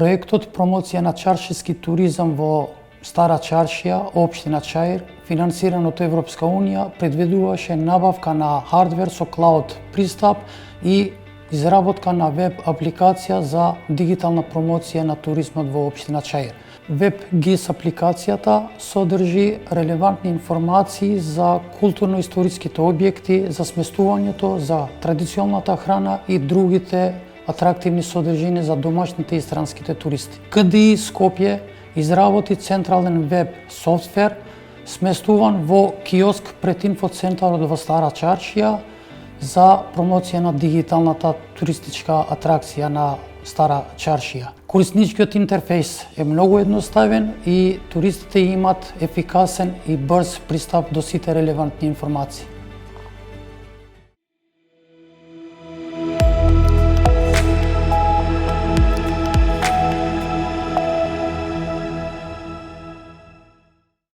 Проектот промоција на чаршиски туризам во Стара Чаршија, општина Чаир, финансиран од Европска Унија, предвидуваше набавка на хардвер со клауд пристап и изработка на веб апликација за дигитална промоција на туризмот во општина Чаир. Веб ГИС апликацијата содржи релевантни информации за културно-историските објекти, за сместувањето, за традиционалната храна и другите атрактивни содржини за домашните и странските туристи. КДИ Скопје изработи централен веб софтвер сместуван во киоск пред инфоцентарот во Стара Чаршија за промоција на дигиталната туристичка атракција на Стара Чаршија. Корисничкиот интерфејс е многу едноставен и туристите имат ефикасен и брз пристап до сите релевантни информации.